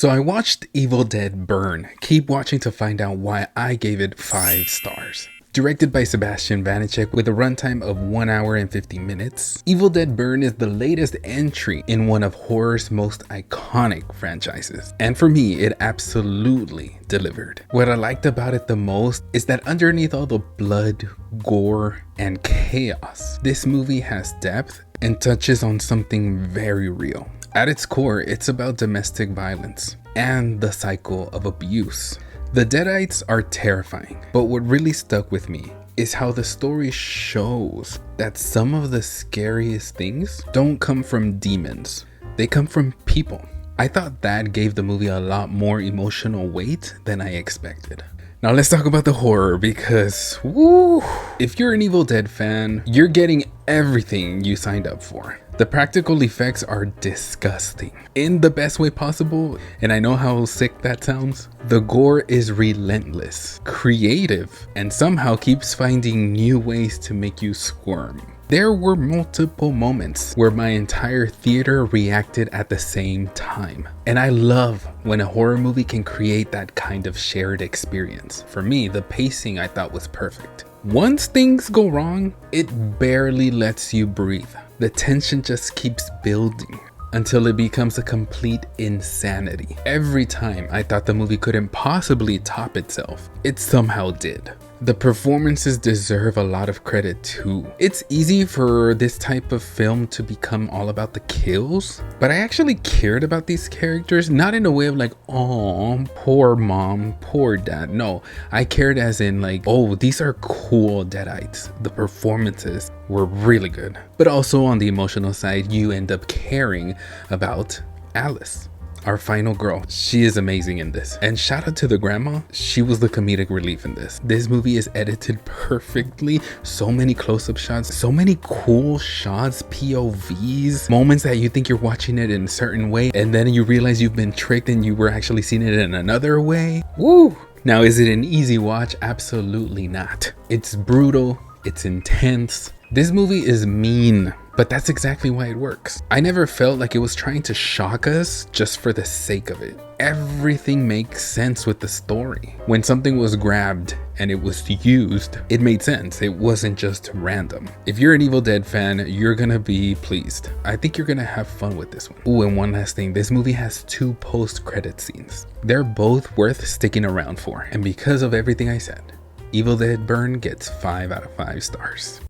So I watched Evil Dead Burn. Keep watching to find out why I gave it 5 stars. Directed by Sébastien Vaniček with a runtime of 1 hour and 50 minutes, Evil Dead Burn is the latest entry in one of horror's most iconic franchises. And for me, it absolutely delivered. What I liked about it the most is that underneath all the blood, gore, and chaos, this movie has depth and touches on something very real. At its core, it's about domestic violence and the cycle of abuse. The Deadites are terrifying, but what really stuck with me is how the story shows that some of the scariest things don't come from demons, they come from people. I thought that gave the movie a lot more emotional weight than I expected. Now let's talk about the horror because, woo, if you're an Evil Dead fan, you're getting everything you signed up for. The practical effects are disgusting in the best way possible, and I know how sick that sounds. The gore is relentless, creative, and somehow keeps finding new ways to make you squirm. There were multiple moments where my entire theater reacted at the same time. And I love when a horror movie can create that kind of shared experience. For me, the pacing I thought was perfect. Once things go wrong, it barely lets you breathe. The tension just keeps building until it becomes a complete insanity. Every time I thought the movie couldn't possibly top itself, it somehow did. The performances deserve a lot of credit too. It's easy for this type of film to become all about the kills, but I actually cared about these characters, not in a way of like, oh, poor mom, poor dad. No, I cared as in like, oh, these are cool Deadites. The performances were really good. But also on the emotional side, you end up caring about Alice, our final girl. She is amazing in this. And shout out to the grandma. She was the comedic relief in this. This movie is edited perfectly. So many close-up shots, so many cool shots, POVs, moments that you think you're watching it in a certain way, and then you realize you've been tricked and you were actually seeing it in another way. Woo! Now, is it an easy watch? Absolutely not. It's brutal. It's intense. This movie is mean, but that's exactly why it works. I never felt like it was trying to shock us just for the sake of it. Everything makes sense with the story. When something was grabbed and it was used, it made sense. It wasn't just random. If you're an Evil Dead fan, you're gonna be pleased. I think you're gonna have fun with this one. Ooh, and one last thing. This movie has 2 post-credit scenes. They're both worth sticking around for. And because of everything I said, Evil Dead Burn gets 5 out of 5 stars.